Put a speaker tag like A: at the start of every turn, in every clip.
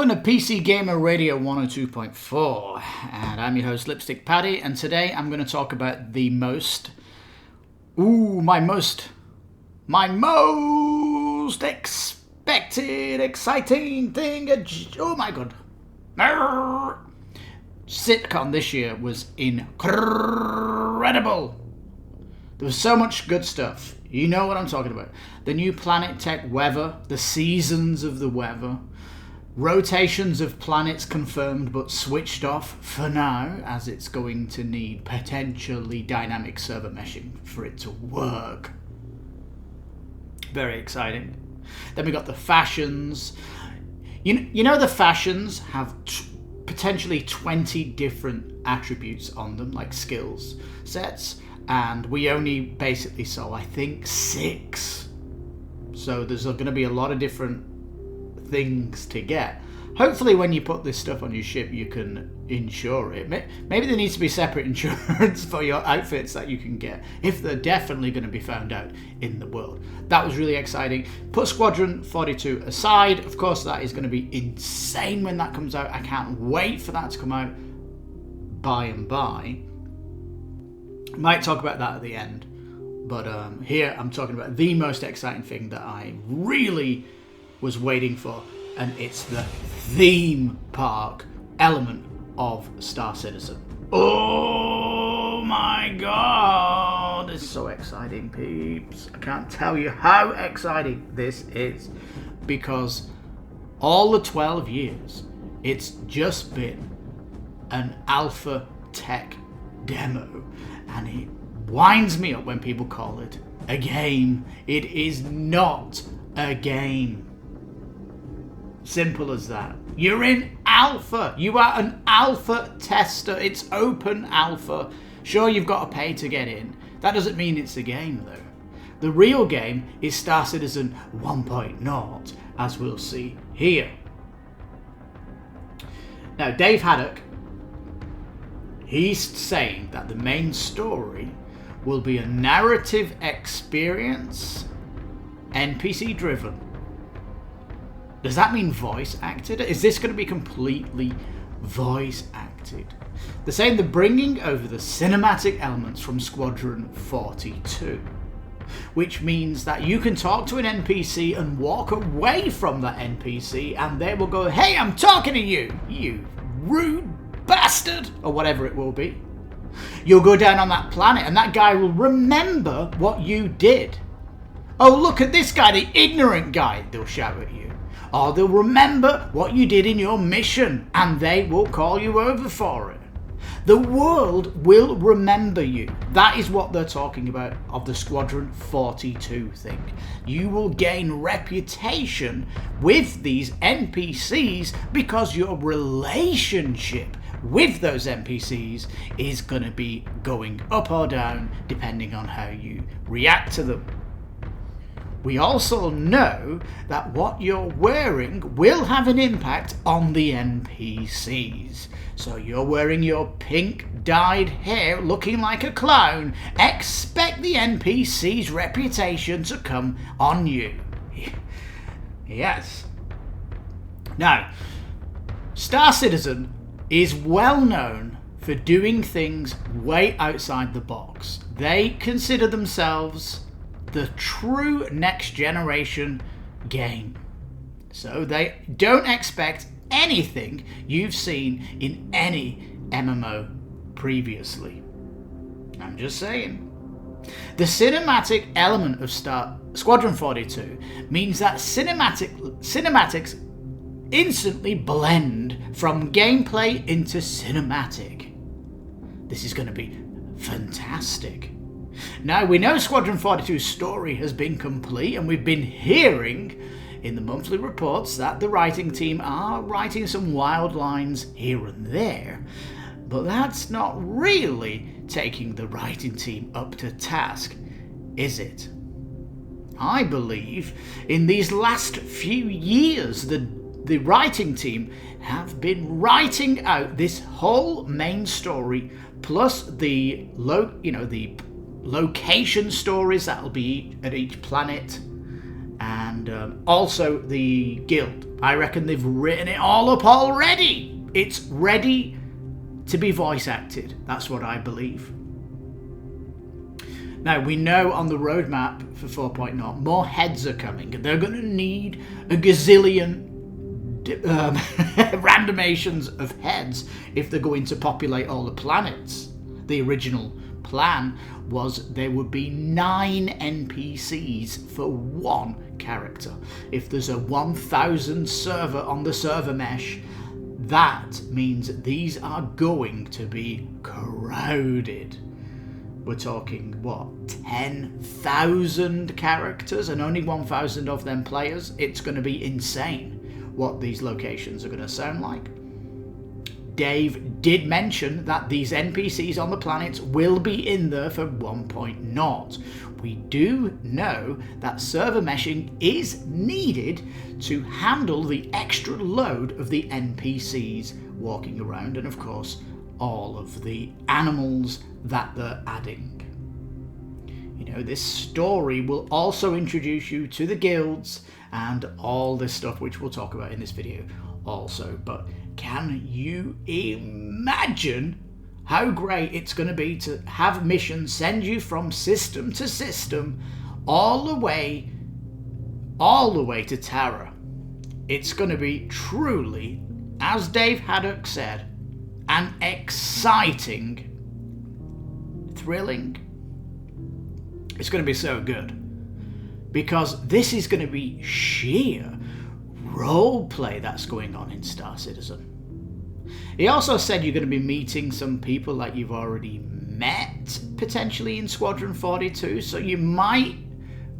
A: Welcome to PCGamer Radio 102.4, and I'm your host Lipstickpaddy, and today I'm going to talk about the my most expected, exciting thing. Oh my god. Citizencon this year was incredible. There was so much good stuff. You know what I'm talking about. The new Planet Tech weather, the seasons of the weather, rotations of planets confirmed but switched off for now, as it's going to need potentially dynamic server meshing for it to work. Very exciting. Then we got the fashions. You know the fashions have potentially 20 different attributes on them, like skills sets, and we only basically saw, I think, 6. So there's going to be a lot of different things to get. Hopefully when you put this stuff on your ship you can insure it. Maybe there needs to be separate insurance for your outfits that you can get, if they're definitely going to be found out in the world. That was really exciting. Put Squadron 42 aside, of course that is going to be insane when that comes out. I can't wait for that to come out by and by. Might talk about that at the end, but here I'm talking about the most exciting thing that I really was waiting for, and it's the Themepark element of Star Citizen. Oh my god, it's so exciting, peeps. I can't tell you how exciting this is, because all the 12 years it's just been an alpha tech demo, and it winds me up when people call it a game. It is not a game. Simple as that. You're in alpha. You are an alpha tester. It's open alpha. Sure, you've got to pay to get in. That doesn't mean it's a game, though. The real game is Star Citizen 1.0, as we'll see here. Now, Dave Haddock, he's saying that the main story will be a narrative experience, NPC driven. Does that mean voice acted? Is this going to be completely voice acted? They're saying they're bringing over the cinematic elements from Squadron 42, which means that you can talk to an NPC and walk away from that NPC and they will go, "Hey, I'm talking to you, you rude bastard," or whatever it will be. You'll go down on that planet and that guy will remember what you did. "Oh, look at this guy, the ignorant guy," they'll shout at you. Or they'll remember what you did in your mission and they will call you over for it. The world will remember you. That is what they're talking about of the Squadron 42 thing. You will gain reputation with these NPCs because your relationship with those NPCs is going to be going up or down depending on how you react to them. We also know that what you're wearing will have an impact on the NPCs. So you're wearing your pink dyed hair looking like a clown, expect the NPC's reputation to come on you. Yes. Now, Star Citizen is well known for doing things way outside the box. They consider themselves the true next generation game. So they don't expect anything you've seen in any MMO previously. I'm just saying. The cinematic element of Squadron 42 means that cinematics instantly blend from gameplay into cinematic. This is going to be fantastic. Now, we know Squadron 42's story has been complete, and we've been hearing in the monthly reports that the writing team are writing some wild lines here and there, but that's not really taking the writing team up to task, is it? I believe in these last few years the writing team have been writing out this whole main story plus the location stories that'll be at each planet, And also the guild. I reckon they've written it all up already. It's ready to be voice acted. That's what I believe. Now, we know on the roadmap for 4.0, more heads are coming. They're going to need a gazillion randomations of heads if they're going to populate all the planets. The original plan was there would be 9 NPCs for 1 character. If there's a 1,000 server on the server mesh, that means these are going to be crowded. We're talking, what, 10,000 characters and only 1,000 of them players? It's going to be insane what these locations are going to sound like. Dave did mention that these NPCs on the planets will be in there for 1.0. We do know that server meshing is needed to handle the extra load of the NPCs walking around, and of course all of the animals that they're adding. You know, this story will also introduce you to the guilds and all this stuff which we'll talk about in this video also. But can you imagine how great it's going to be to have missions send you from system to system all the way to Terra? It's going to be truly, as Dave Haddock said, an exciting, thrilling. It's going to be so good because this is going to be sheer role play that's going on in Star Citizen. He also said you're going to be meeting some people that you've already met potentially in Squadron 42, so you might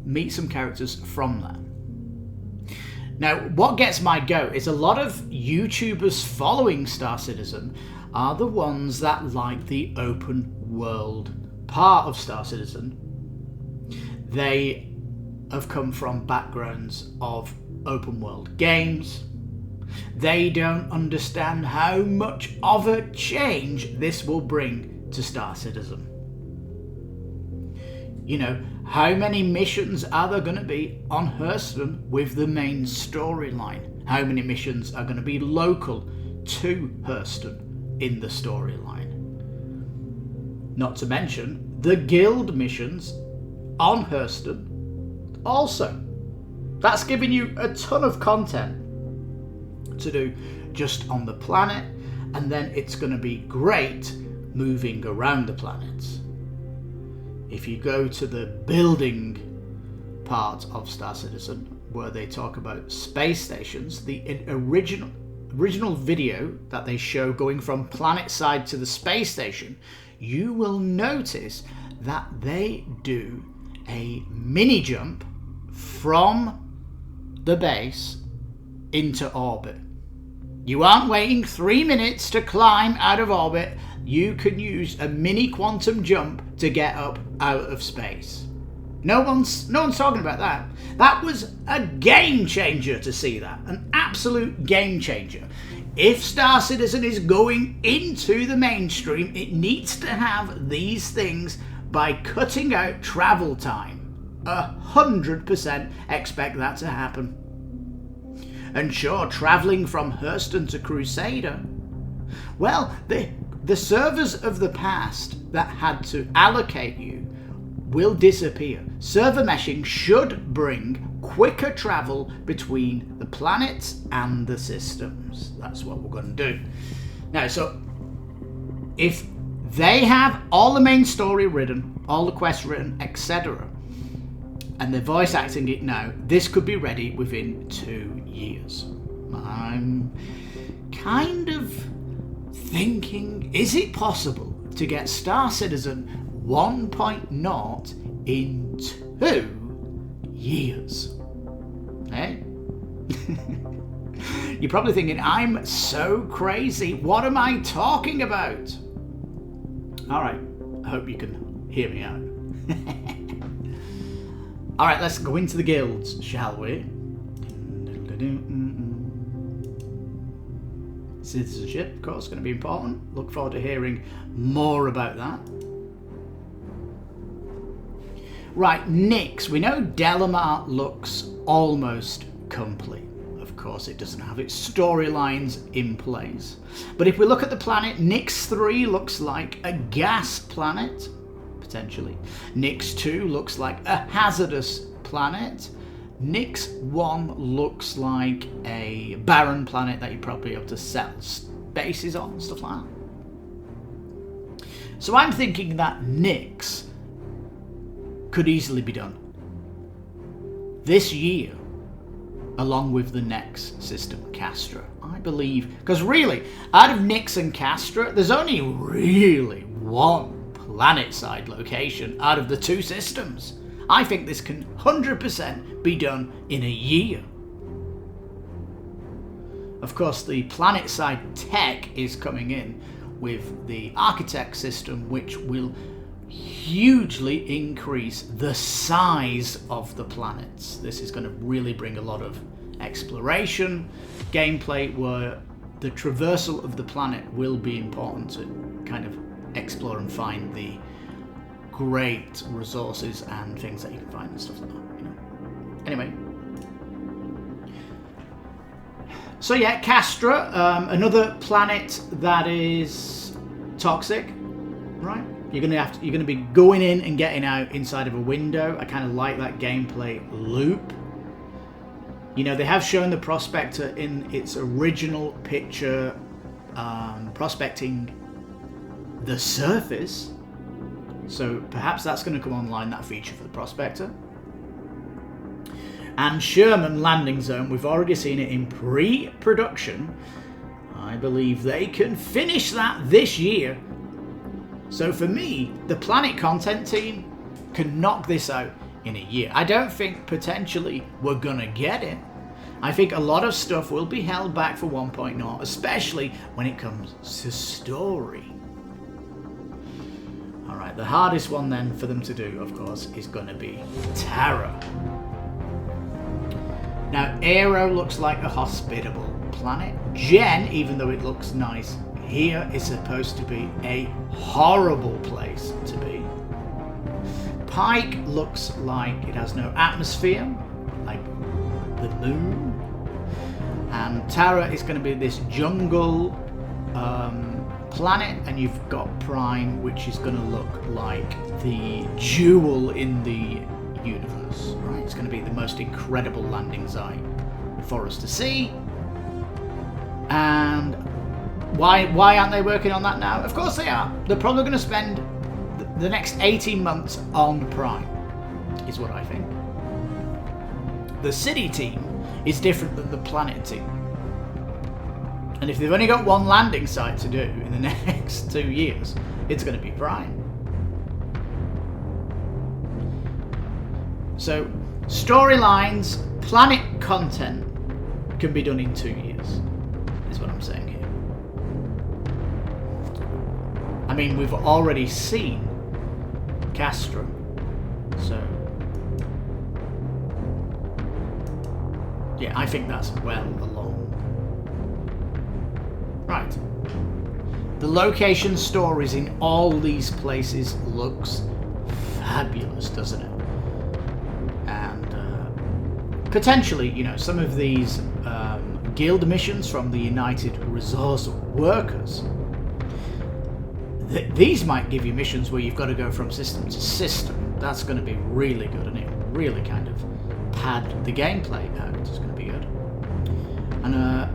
A: meet some characters from that. Now, what gets my goat is a lot of YouTubers following Star Citizen are the ones that like the open world part of Star Citizen. They have come from backgrounds of open world games. They don't understand how much of a change this will bring to Star Citizen. You know, how many missions are there going to be on Hurston with the main storyline? How many missions are going to be local to Hurston in the storyline? Not to mention the guild missions on Hurston also. That's giving you a ton of content to do just on the planet, and then it's going to be great moving around the planets. If you go to the building part of Star Citizen, where they talk about space stations, the original video that they show going from planet side to the space station, you will notice that they do a mini jump from the base into orbit. You aren't waiting 3 minutes to climb out of orbit. You can use a mini quantum jump to get up out of space. No one's talking about that. That was a game changer to see that. An absolute game changer. If Star Citizen is going into the mainstream, it needs to have these things by cutting out travel time. 100% expect that to happen. And sure, travelling from Hurston to Crusader, well, the servers of the past that had to allocate you will disappear. Server meshing should bring quicker travel between the planets and the systems. That's what we're going to do. Now, so if they have all the main story written, all the quests written, etc., and they're voice acting it now, this could be ready within 2 years. I'm kind of thinking, is it possible to get Star Citizen 1.0 in 2 years? Eh? You're probably thinking, I'm so crazy. What am I talking about? All right, I hope you can hear me out. All right, let's go into the guilds, shall we? Citizenship, of course, going to be important. Look forward to hearing more about that. Right, Nyx. We know Delamar looks almost complete. Of course, it doesn't have its storylines in place. But if we look at the planet, Nyx 3 looks like a gas planet, potentially. Nyx 2 looks like a hazardous planet. Nyx 1 looks like a barren planet that you'd probably have to settle bases on, stuff like that. So I'm thinking that Nyx could easily be done this year, along with the next system, Castra. I believe, because really, out of Nyx and Castra, there's only really one planet-side location out of the two systems. I think this can 100% be done in a year. Of course, the planet-side tech is coming in with the architect system, which will hugely increase the size of the planets. This is going to really bring a lot of exploration gameplay, where the traversal of the planet will be important to kind of explore and find the great resources and things that you can find and stuff like that, you know. Anyway, so yeah, Castra, another planet that is toxic, right? You're gonna be going in and getting out inside of a window. I kind of like that gameplay loop. You know, they have shown the prospector in its original picture, prospecting the surface. So perhaps that's going to come online, that feature for the prospector. And Sherman Landing Zone, we've already seen it in pre-production. I believe they can finish that this year. So for me, the Planet content team can knock this out in a year. I don't think potentially we're gonna get it. I think a lot of stuff will be held back for 1.0, especially when it comes to story. Alright, the hardest one then for them to do, of course, is gonna be Terra. Now, Aero looks like a hospitable planet. Gen, even though it looks nice here, is supposed to be a horrible place to be. Pike looks like it has no atmosphere, like the moon. And Terra is going to be this jungle planet, and you've got Prime, which is going to look like the jewel in the universe, right? It's going to be the most incredible landing site for us to see. And why aren't they working on that now? Of course they are. They're probably going to spend the next 18 months on Prime, is what I think. The city team is different than the planet team. And if they've only got one landing site to do in the next 2 years, it's going to be Prime. So, storylines, planet content can be done in 2 years, is what I'm saying here. I mean, we've already seen Castra, so yeah, I think that's well along. Right. The location stories in all these places looks fabulous, doesn't it? Potentially, you know, some of these guild missions from the United Resource Workers, these might give you missions where you've got to go from system to system. That's going to be really good, and it really kind of pad the gameplay out. It's going to be good. And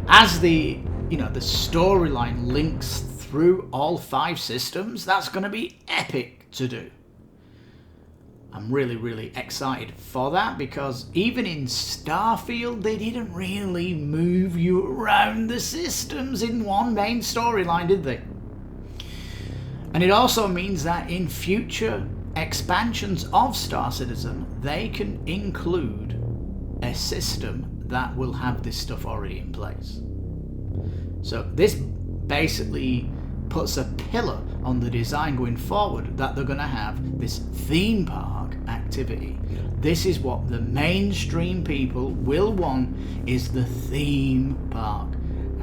A: as the storyline links through all 5 systems, that's going to be epic to do. I'm really, really excited for that, because even in Starfield, they didn't really move you around the systems in one main storyline, did they? And it also means that in future expansions of Star Citizen, they can include a system that will have this stuff already in place. So this basically puts a pillar on the design going forward, that they're going to have this theme park activity. This is what the mainstream people will want, is the theme park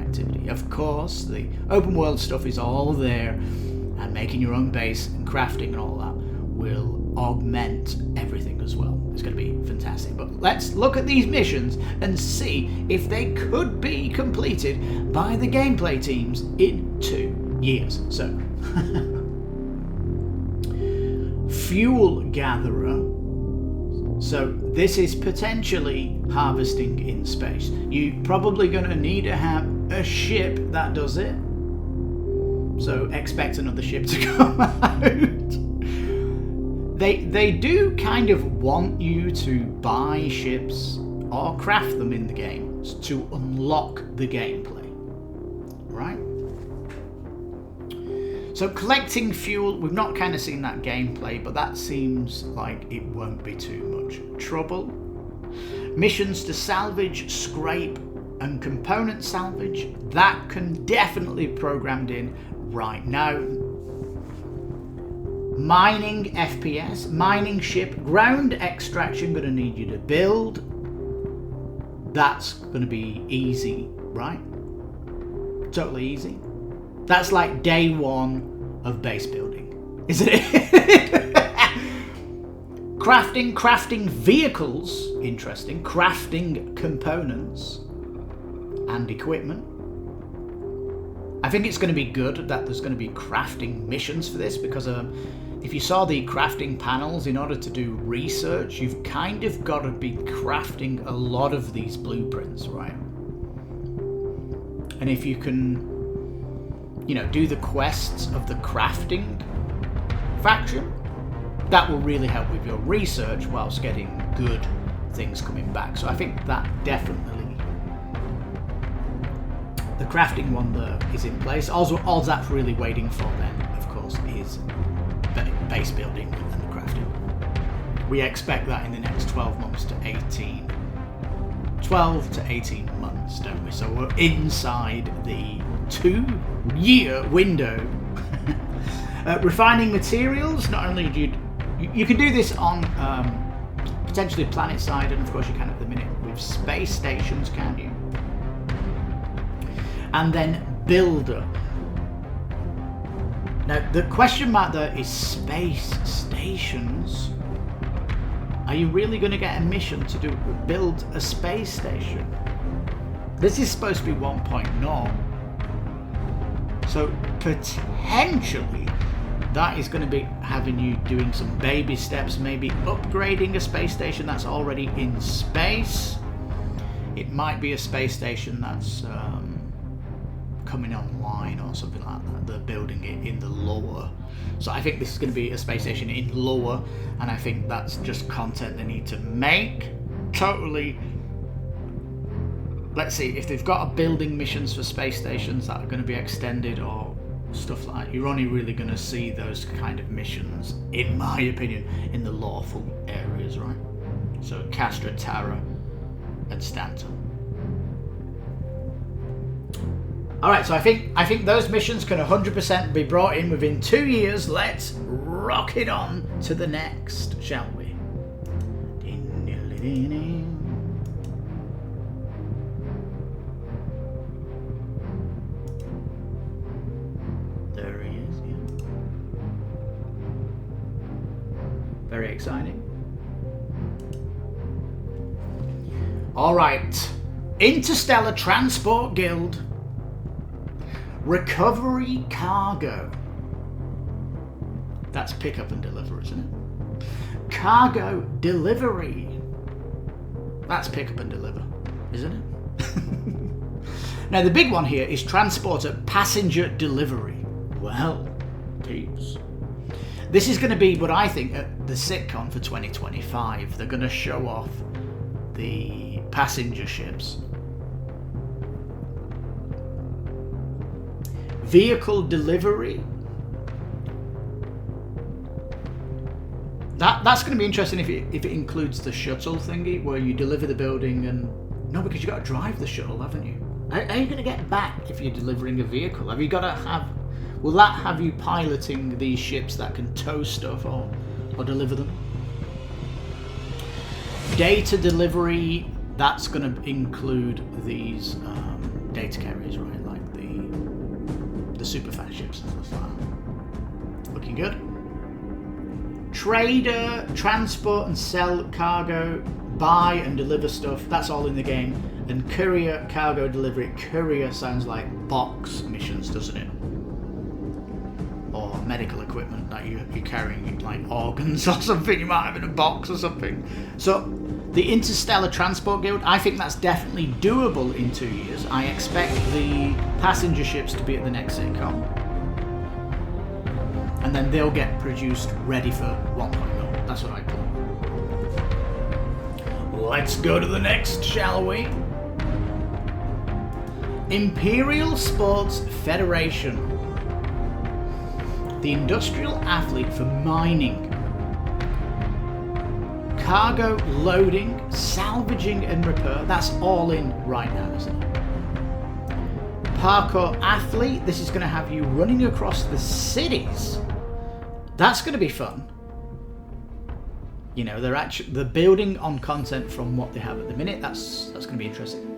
A: activity. Of course, the open world stuff is all there, and making your own base and crafting and all that will augment everything as well. It's going to be fantastic. But let's look at these missions and see if they could be completed by the gameplay teams in 2 years. So, fuel gatherer. So this is potentially harvesting in space. You're probably going to need to have a ship that does it. So expect another ship to come out. They do kind of want you to buy ships or craft them in the game to unlock the gameplay, right? So collecting fuel, we've not kind of seen that gameplay, but that seems like it won't be too much trouble. Missions to salvage, scrape, and component salvage, that can definitely be programmed in right now. Mining FPS, mining ship, ground extraction, going to need you to build. That's going to be easy, right? Totally easy. That's like day 1 of base building, isn't it? Crafting vehicles, interesting. Crafting components and equipment. I think it's going to be good that there's going to be crafting missions for this, because if you saw the crafting panels, in order to do research, you've kind of got to be crafting a lot of these blueprints, right? And if you can, do the quests of the crafting faction, that will really help with your research whilst getting good things coming back. So I think that definitely, the crafting one there is in place. Also, all that's really waiting for then, of course, is base building and the crafting. We expect that in the next 12 to 18 months, don't we? So we're inside the 2-year window. Refining materials, not only do you can do this on potentially planet side, and of course you can at the minute with space stations, can't you? And then builder. Now the question mark there is space stations. Are you really going to get a mission to build a space station? This is supposed to be 1.0. So potentially that is going to be having you doing some baby steps, maybe upgrading a space station that's already in space. It might be a space station that's coming online or something like that. They're building it in the lower. So I think this is going to be a space station in lower, and I think that's just content they need to make. Totally. Let's see if they've got building missions for space stations that are going to be extended or stuff like that. You're only really going to see those kind of missions, in my opinion, in the lawful areas, right? So Castra, Tara, and Stanton. Alright, so I think those missions can 100% be brought in within 2 years. Let's rock it on to the next, shall we? There he is, yeah. Very exciting. Alright, Interstellar Transport Guild. Recovery cargo. That's pick up and deliver, isn't it? Cargo delivery. That's pick up and deliver, isn't it? Now the big one here is transporter passenger delivery. Well, peeps. This is going to be what I think at the Citizencon for 2025. They're going to show off the passenger ships. Vehicle delivery. That's going to be interesting if it includes the shuttle thingy where you deliver the building and... No, because you've got to drive the shuttle, haven't you? How are you going to get back if you're delivering a vehicle? Have you got to have... Will that have you piloting these ships that can tow stuff or deliver them? Data delivery, that's going to include these data carriers, right? Like the super fast ships and stuff like that. Looking good. trader, transport and sell cargo, buy and deliver stuff, that's all in the game. And courier, cargo delivery. Courier sounds like box missions, doesn't it? Or medical equipment that you're carrying, like organs or something you might have in a box or something. So the Interstellar Transport Guild, I think that's definitely doable in 2 years. I expect the passenger ships to be at the next Citizencon. And then they'll get produced ready for 1.0. That's what I thought. Let's go to the next, shall we? Imperial Sports Federation. The industrial athlete for mining. Cargo loading, salvaging and repair. That's all in right now, isn't it? Parkour athlete. This is going to have you running across the cities. That's going to be fun. You know, they're building on content from what they have at the minute. That's going to be interesting.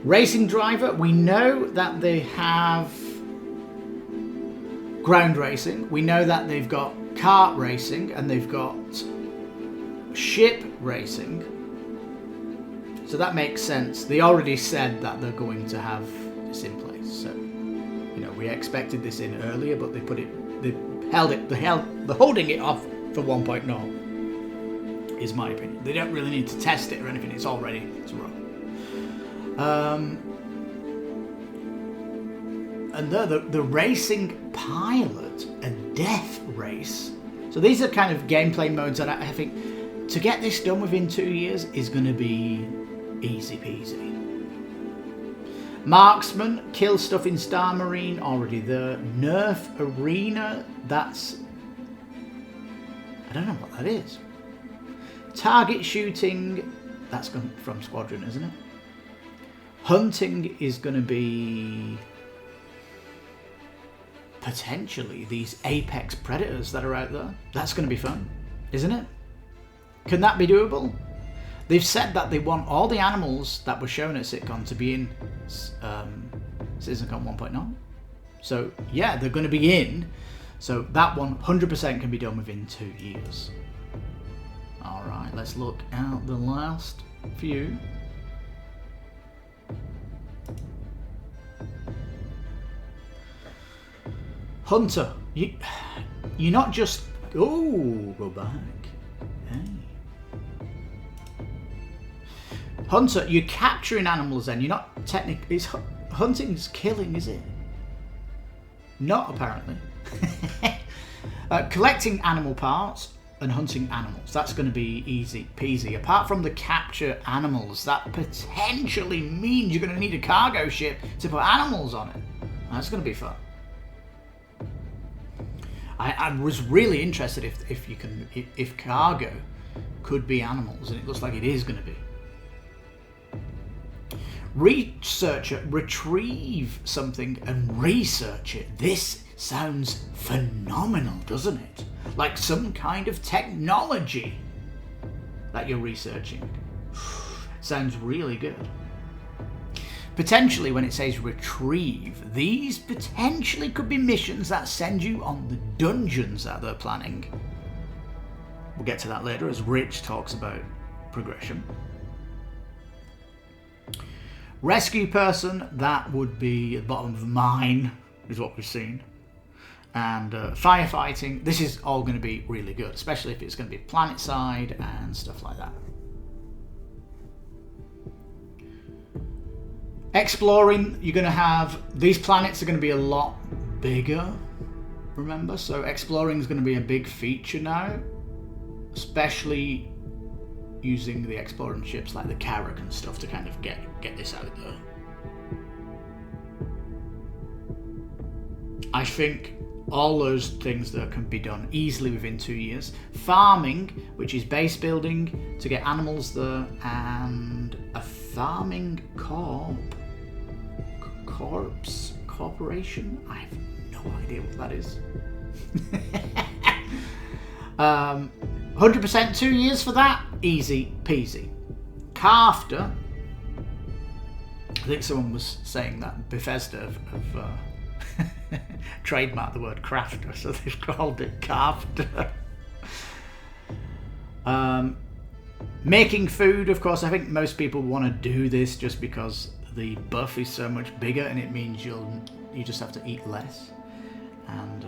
A: Racing driver. We know that they have ground racing. We know that they've got kart racing and they've got ship racing. So that makes sense. They already said that they're going to have this in place. So, you know, we expected this in earlier, but they're holding it off for 1.0 is my opinion. They don't really need to test it or anything. It's all ready to run. And the racing pilot, a death race. So these are kind of gameplay modes that I think to get this done within 2 years is going to be easy peasy. Marksman, kill stuff in Star Marine, already there. Nerf Arena, that's... I don't know what that is. Target shooting, that's from Squadron, isn't it? Hunting is going to be... potentially these apex predators that are out there. That's going to be fun, isn't it? Can that be doable? They've said that they want all the animals that were shown at Citizencon to be in Citizencon 1.0. So yeah, they're going to be in. So that 100% can be done within 2 years. All right, let's look at the last few. Hunter, you're not just... Oh, go back. Hey. Hunter, you're capturing animals then. You're not technically... Hunting's killing, is it? Not apparently. Collecting animal parts and hunting animals. That's going to be easy peasy. Apart from the capture animals, that potentially means you're going to need a cargo ship to put animals on it. That's going to be fun. I was really interested if cargo could be animals, and it looks like it is going to be. Researcher, retrieve something and research it. This sounds phenomenal, doesn't it? Like some kind of technology that you're researching. Sounds really good. Potentially, when it says retrieve, these potentially could be missions that send you on the dungeons that they're planning. We'll get to that later as Rich talks about progression. Rescue person, that would be at the bottom of a mine, is what we've seen. And firefighting, this is all going to be really good, especially if it's going to be planet side and stuff like that. Exploring, you're going to have, these planets are going to be a lot bigger, remember? So exploring is going to be a big feature now, especially using the exploring ships like the Carrack and stuff to kind of get this out there. I think all those things that can be done easily within 2 years. Farming, which is base building to get animals there, and a farming corporation. I have no idea what that is. 100% 2 years for that, easy peasy. Crafter, I think someone was saying that Bethesda have trademarked the word crafter, so they've called it Crafter. Making food, of course, I think most people want to do this just because the buff is so much bigger, and it means you just have to eat less. And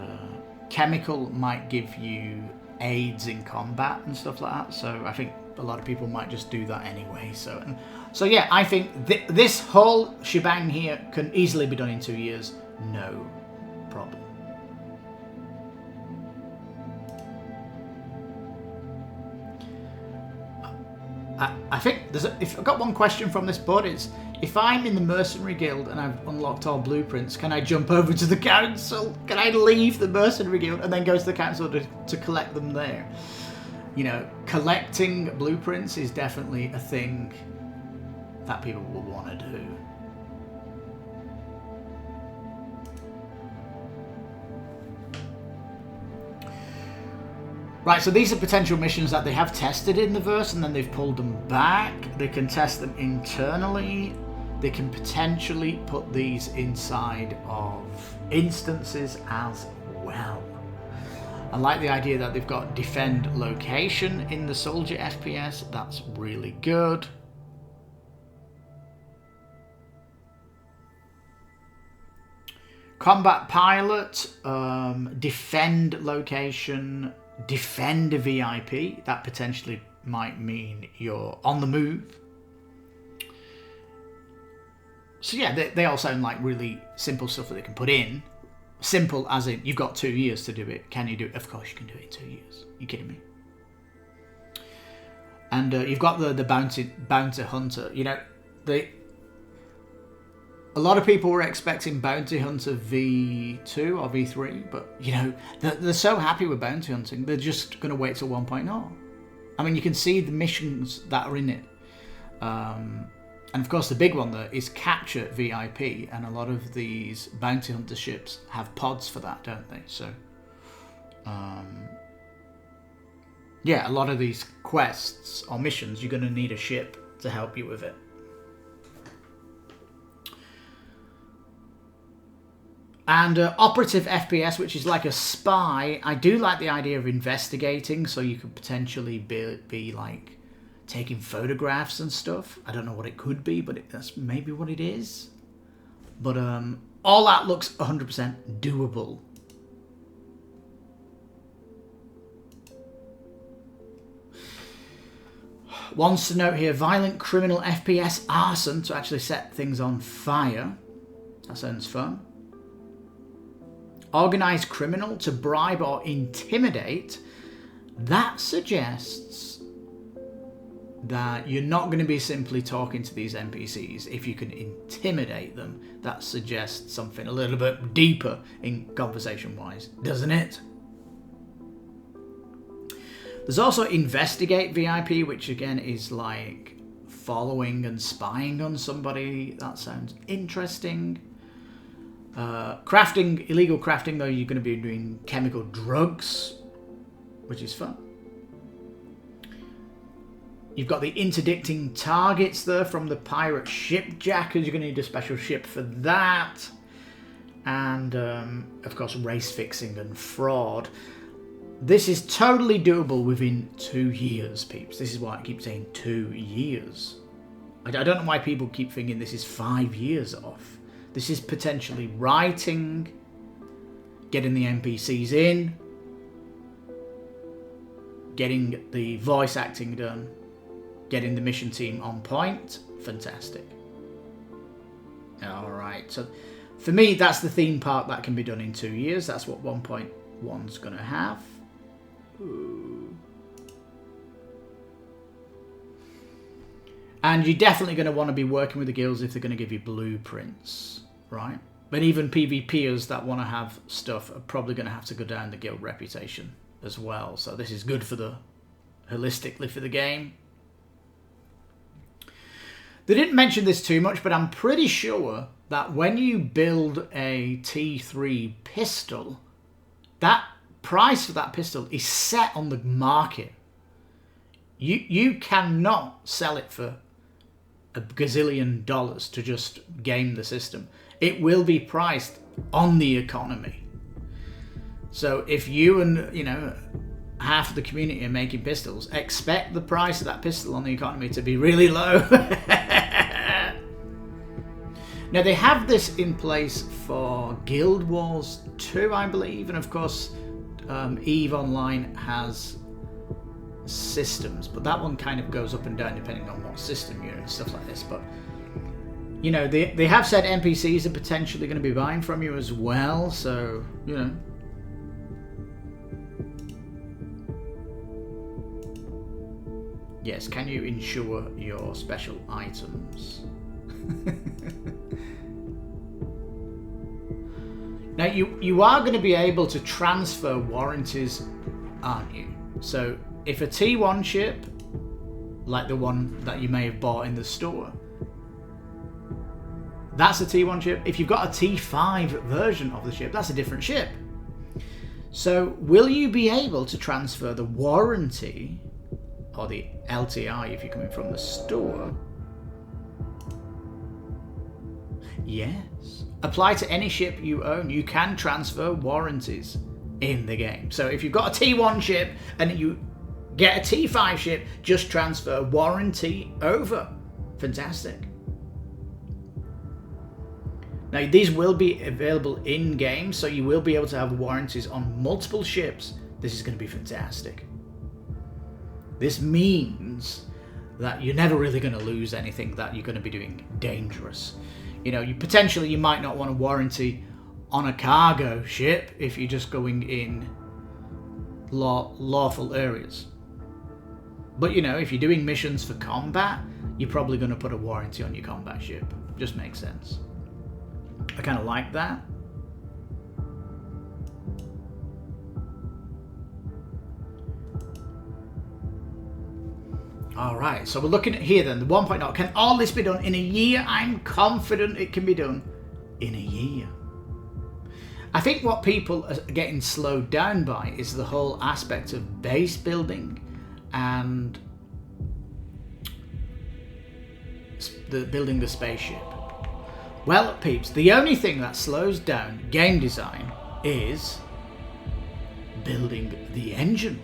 A: chemical might give you aids in combat and stuff like that, so I think a lot of people might just do that anyway. So yeah, I think this whole shebang here can easily be done in 2 years, no problem. I think if I've got one question from this board, it's if I'm in the mercenary guild and I've unlocked all blueprints, can I jump over to the council? Can I leave the mercenary guild and then go to the council to collect them there? You know, collecting blueprints is definitely a thing that people will want to do. Right, so these are potential missions that they have tested in the verse and then they've pulled them back. They can test them internally. They can potentially put these inside of instances as well. I like the idea that they've got defend location in the soldier FPS. That's really good. Combat pilot, defend location, defend a VIP. That potentially might mean you're on the move. So yeah, they all sound like really simple stuff that they can put in. Simple as in, you've got 2 years to do it. Can you do it? Of course you can do it in 2 years. You kidding me? And you've got the bounty hunter. You know, a lot of people were expecting Bounty Hunter V2 or V3, but, you know, they're so happy with bounty hunting, they're just going to wait till 1.0. I mean, you can see the missions that are in it. And, of course, the big one there is Capture VIP, and a lot of these Bounty Hunter ships have pods for that, don't they? So, yeah, a lot of these quests or missions, you're going to need a ship to help you with it. And operative FPS, which is like a spy. I do like the idea of investigating, so you could potentially be like taking photographs and stuff. I don't know what it could be, but that's maybe what it is. But all that looks 100% doable. Wants to note here, violent criminal FPS arson to actually set things on fire. That sounds fun. Organised criminal to bribe or intimidate. That suggests that you're not going to be simply talking to these NPCs. If you can intimidate them, that suggests something a little bit deeper in conversation-wise, doesn't it? There's also investigate VIP, which again is like following and spying on somebody. That sounds interesting. Crafting, illegal crafting, though, you're going to be doing chemical drugs, which is fun. You've got the interdicting targets there from the pirate shipjackers. You're going to need a special ship for that. And, of course, race fixing and fraud. This is totally doable within 2 years, peeps. This is why I keep saying 2 years. I don't know why people keep thinking this is 5 years off. This is potentially writing, getting the NPCs in, getting the voice acting done, getting the mission team on point. Fantastic. Alright, so for me, that's the theme park that can be done in 2 years. That's what 1.1's going to have. Ooh. And you're definitely going to want to be working with the guilds if they're going to give you blueprints, right? But even PvPers that want to have stuff are probably going to have to go down the guild reputation as well. So this is good for the, holistically for the game. They didn't mention this too much, but I'm pretty sure that when you build a T3 pistol, that price for that pistol is set on the market. You cannot sell it for $1 gazillion to just game the system. It will be priced on the economy. So if you and, you know, half of the community are making pistols, expect the price of that pistol on the economy to be really low. Now, they have this in place for Guild Wars 2, I believe, and of course EVE Online has systems, but that one kind of goes up and down depending on what system you're in and stuff like this. But you know, they have said NPCs are potentially going to be buying from you as well, so you know. Yes, can you insure your special items? Now, you are going to be able to transfer warranties, aren't you? So, if a T1 ship, like the one that you may have bought in the store, that's a T1 ship. If you've got a T5 version of the ship, that's a different ship. So, will you be able to transfer the warranty, or the LTI if you're coming from the store? Yes. Apply to any ship you own. You can transfer warranties in the game. So if you've got a T1 ship and you get a T5 ship, just transfer warranty over. Fantastic. Now, these will be available in-game, so you will be able to have warranties on multiple ships. This is going to be fantastic. This means that you're never really going to lose anything that you're going to be doing dangerous. You know, you might not want a warranty on a cargo ship if you're just going in lawful areas. But you know, if you're doing missions for combat, you're probably going to put a warranty on your combat ship. Just makes sense. I kind of like that. Alright, so we're looking at here then, the 1.0. Can all this be done in a year? I'm confident it can be done in a year. I think what people are getting slowed down by is the whole aspect of base building and building the spaceship. Well, peeps, the only thing that slows down game design is building the engine.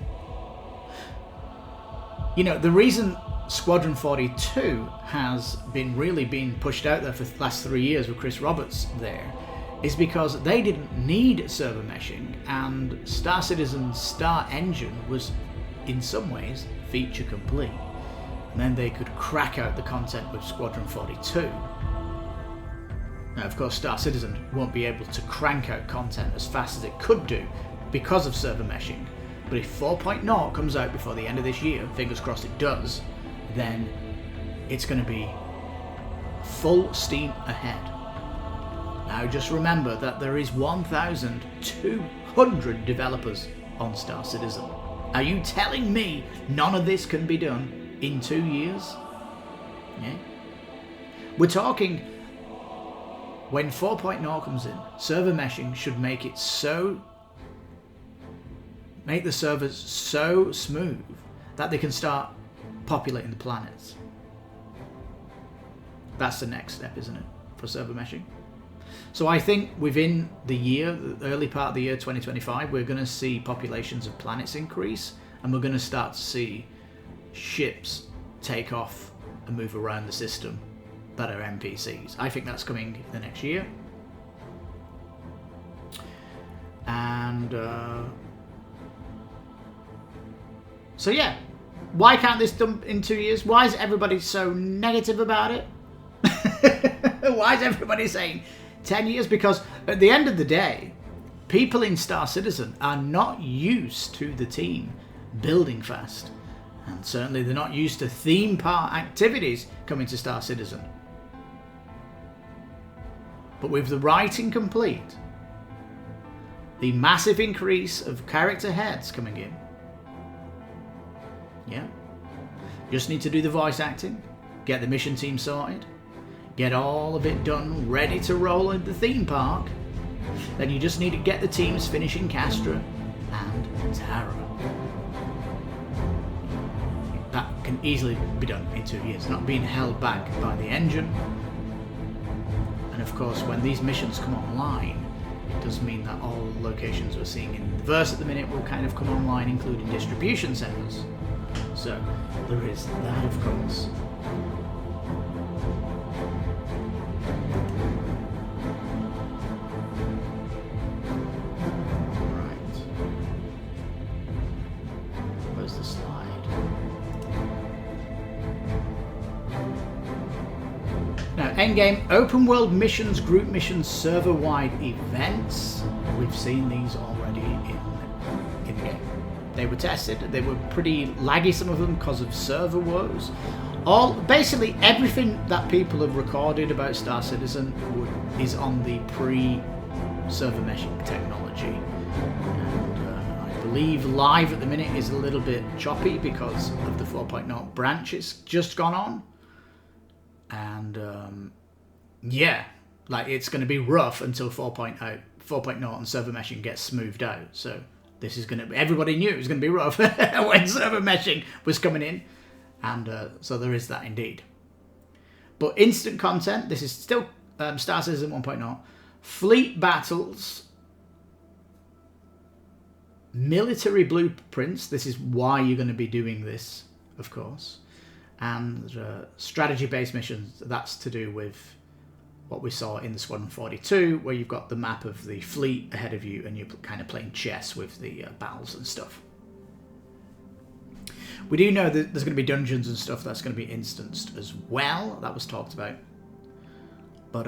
A: You know, the reason Squadron 42 has really been pushed out there for the last 3 years with Chris Roberts there is because they didn't need server meshing, and Star Citizen's Star Engine was in some ways feature complete. And then they could crack out the content with Squadron 42. Now, of course, Star Citizen won't be able to crank out content as fast as it could do because of server meshing. But if 4.0 comes out before the end of this year, fingers crossed it does, then it's going to be full steam ahead. Now just remember that there is 1,200 developers on Star Citizen. Are you telling me none of this can be done in 2 years? Yeah. We're talking, when 4.0 comes in, server meshing should make it make the servers so smooth that they can start populating the planets. That's the next step, isn't it, for server meshing? So I think within the year, the early part of the year 2025, we're going to see populations of planets increase, and we're going to start to see ships take off and move around the system that are NPCs. I think that's coming the next year. And so yeah, why can't this done in 2 years? Why is everybody so negative about it? Why is everybody saying 10 years? Because at the end of the day, people in Star Citizen are not used to the team building fast. And certainly they're not used to theme park activities coming to Star Citizen. But with the writing complete, the massive increase of character heads coming in, yeah, just need to do the voice acting, get the mission team sorted, get all of it done, ready to roll in the theme park. Then you just need to get the teams finishing Castra and Tara. That can easily be done in 2 years, not being held back by the engine. And of course, when these missions come online, it does mean that all locations we're seeing in the verse at the minute will kind of come online, including distribution centers. So there is that, of course. Right. Where's the slide? Now, endgame, open world missions, group missions, server-wide events. We've seen these already in the game. They were tested. They were pretty laggy, some of them, because of server woes. Basically, everything that people have recorded about Star Citizen is on the pre-server meshing technology. And I believe live at the minute is a little bit choppy because of the 4.0 branch it's just gone on. And yeah, like it's going to be rough until 4.0 and server meshing gets smoothed out. So this is going to be, everybody knew it was going to be rough when server meshing was coming in. And so there is that indeed. But instant content, this is still Star Citizen 1.0. Fleet battles, military blueprints. This is why you're going to be doing this, of course. And strategy-based missions, that's to do with what we saw in the Squadron 42, where you've got the map of the fleet ahead of you and you're kind of playing chess with the battles and stuff. We do know that there's going to be dungeons and stuff that's going to be instanced as well. That was talked about. But,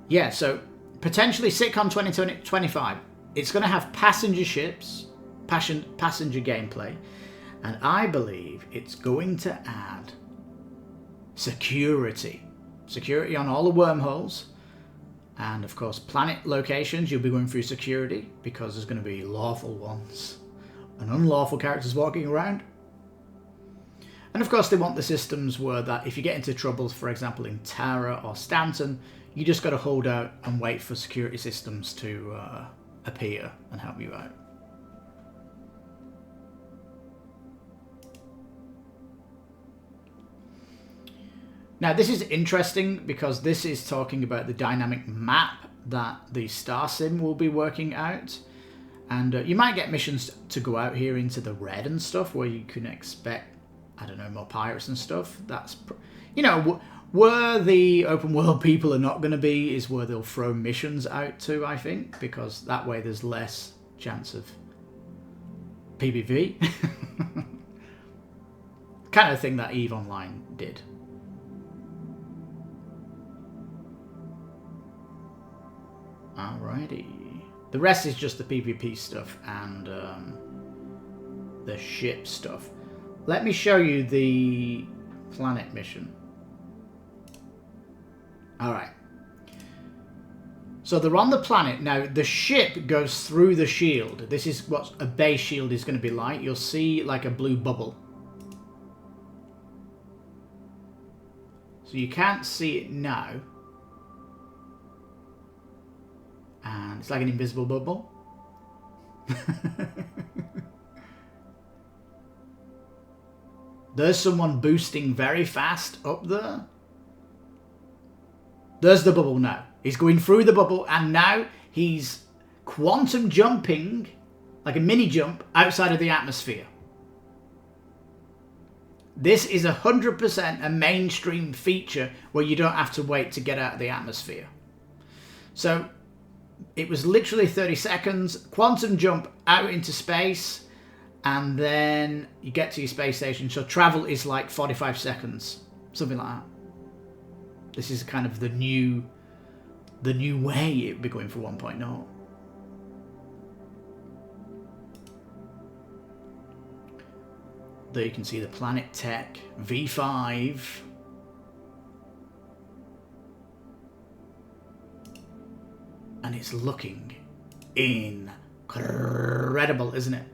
A: yeah, so potentially Citizen 2025. It's going to have passenger ships, passenger gameplay, and I believe it's going to add security on all the wormholes, and of course planet locations. You'll be going through security because there's going to be lawful ones and unlawful characters walking around. And of course they want the systems where that if you get into trouble, for example in Tara or Stanton, you just got to hold out and wait for security systems to appear and help you out. Now this is interesting because this is talking about the dynamic map that the Star Sim will be working out. And you might get missions to go out here into the red and stuff where you can expect, I don't know, more pirates and stuff. That's, you know, where the open world people are not going to be is where they'll throw missions out to, I think, because that way there's less chance of PvP. Kind of thing that EVE Online did. Alrighty. The rest is just the PvP stuff and the ship stuff. Let me show you the planet mission. Alright. So they're on the planet. Now, the ship goes through the shield. This is what a base shield is going to be like. You'll see like a blue bubble. So you can't see it now. And it's like an invisible bubble. There's someone boosting very fast up there. There's the bubble now. He's going through the bubble and now he's quantum jumping, like a mini jump, outside of the atmosphere. This is 100% a mainstream feature where you don't have to wait to get out of the atmosphere. So it was literally 30 seconds, quantum jump out into space, and then you get to your space station. So travel is like 45 seconds, something like that. This is kind of the new way it would be going for 1.0. There you can see the Planet Tech V5. And it's looking incredible, isn't it?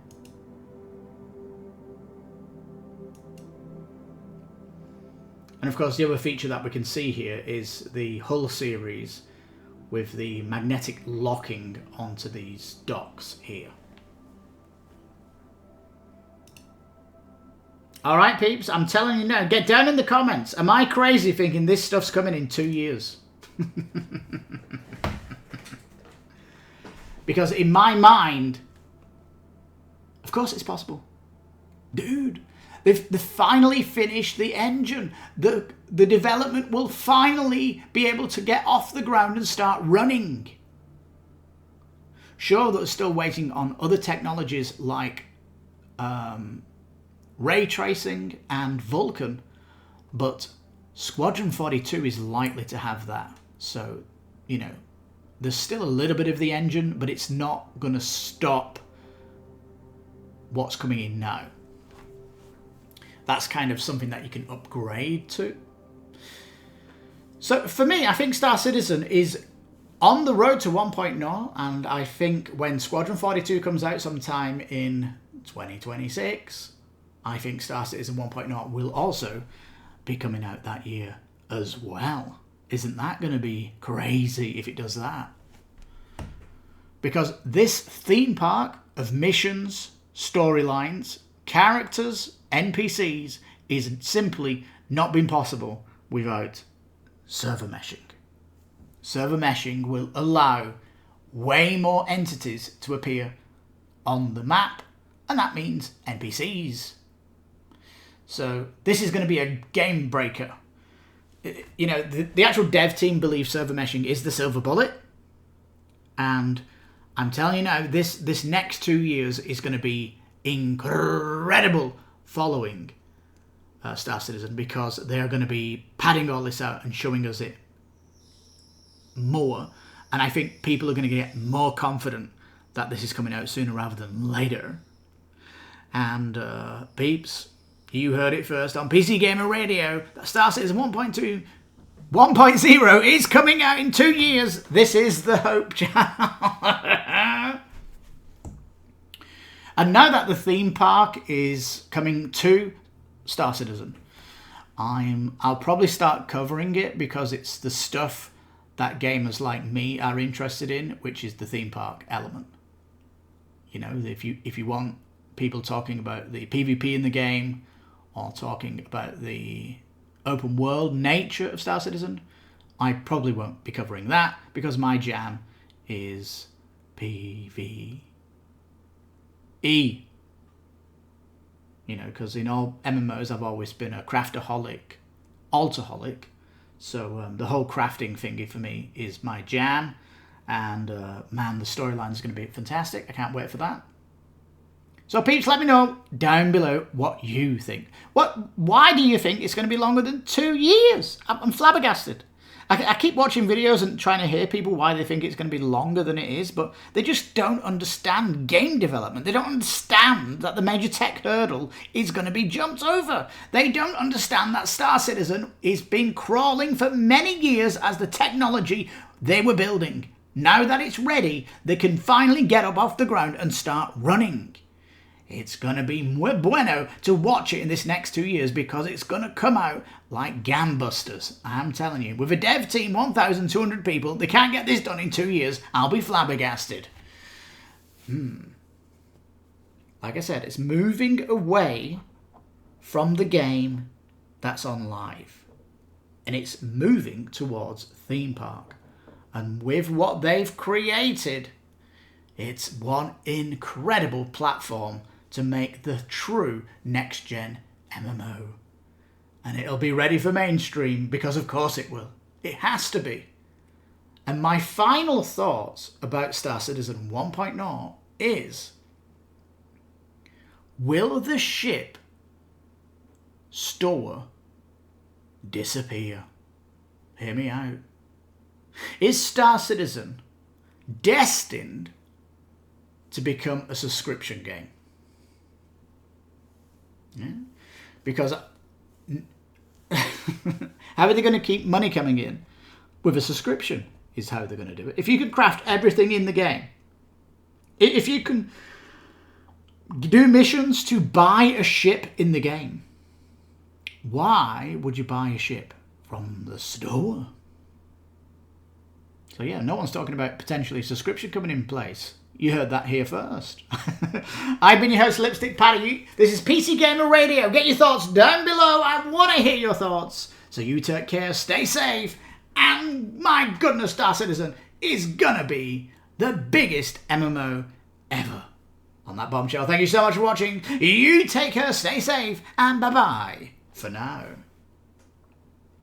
A: And of course, the other feature that we can see here is the hull series with the magnetic locking onto these docks here. Alright, peeps, I'm telling you now, get down in the comments. Am I crazy thinking this stuff's coming in 2 years? Because in my mind, of course it's possible. Dude, they've finally finished the engine. The development will finally be able to get off the ground and start running. Sure, they're still waiting on other technologies like ray tracing and Vulkan, but Squadron 42 is likely to have that. So, you know, there's still a little bit of the engine, but it's not going to stop what's coming in now. That's kind of something that you can upgrade to. So for me, I think Star Citizen is on the road to 1.0, and I think when Squadron 42 comes out sometime in 2026, I think Star Citizen 1.0 will also be coming out that year as well. Isn't that going to be crazy if it does that? Because this theme park of missions, storylines, characters, NPCs is simply not been possible without server meshing. Server meshing will allow way more entities to appear on the map, and that means NPCs. So this is going to be a game breaker. You know, the actual dev team believes server meshing is the silver bullet, and I'm telling you now, this next 2 years is going to be incredible following Star Citizen, because they are going to be padding all this out and showing us it more. And I think people are going to get more confident that this is coming out sooner rather than later. And peeps, you heard it first on PCGamer Radio that Star Citizen 1.0 is coming out in 2 years. This is the Hope Channel. And now that the theme park is coming to Star Citizen, I'll probably start covering it, because it's the stuff that gamers like me are interested in, which is the theme park element. You know, if you want people talking about the PvP in the game, or talking about the open world nature of Star Citizen, I probably won't be covering that, because my jam is PvE. You know, because in all MMOs I've always been a craftaholic, altaholic, so the whole crafting thingy for me is my jam, and man, the storyline is going to be fantastic. I can't wait for that. So peeps, let me know down below what you think. Why do you think it's going to be longer than 2 years? I'm flabbergasted. I keep watching videos and trying to hear people why they think it's going to be longer than it is, but they just don't understand game development. They don't understand that the major tech hurdle is going to be jumped over. They don't understand that Star Citizen has been crawling for many years as the technology they were building. Now that it's ready, they can finally get up off the ground and start running. It's going to be muy bueno to watch it in this next 2 years, because it's going to come out like gambusters. I'm telling you, with a dev team, 1,200 people, they can't get this done in 2 years. I'll be flabbergasted. Like I said, it's moving away from the game that's on live, and it's moving towards theme park. And with what they've created, it's one incredible platform to make the true next-gen MMO. And it'll be ready for mainstream, because of course it will. It has to be. And my final thoughts about Star Citizen 1.0 is, will the ship store disappear? Hear me out. Is Star Citizen destined to become a subscription game? Yeah. Because how are they going to keep money coming in? With a subscription is how they're going to do it. If you can craft everything in the game, if you can do missions to buy a ship in the game, why would you buy a ship from the store? So yeah, no one's talking about potentially subscription coming in place. You heard that here first. I've been your host, Lipstickpaddy. This is PCGamer Radio. Get your thoughts down below. I want to hear your thoughts. So you take care, stay safe, And my goodness, Star Citizen is gonna be the biggest MMO ever. On that bombshell, thank you so much for watching. You take care, stay safe, and bye-bye for now.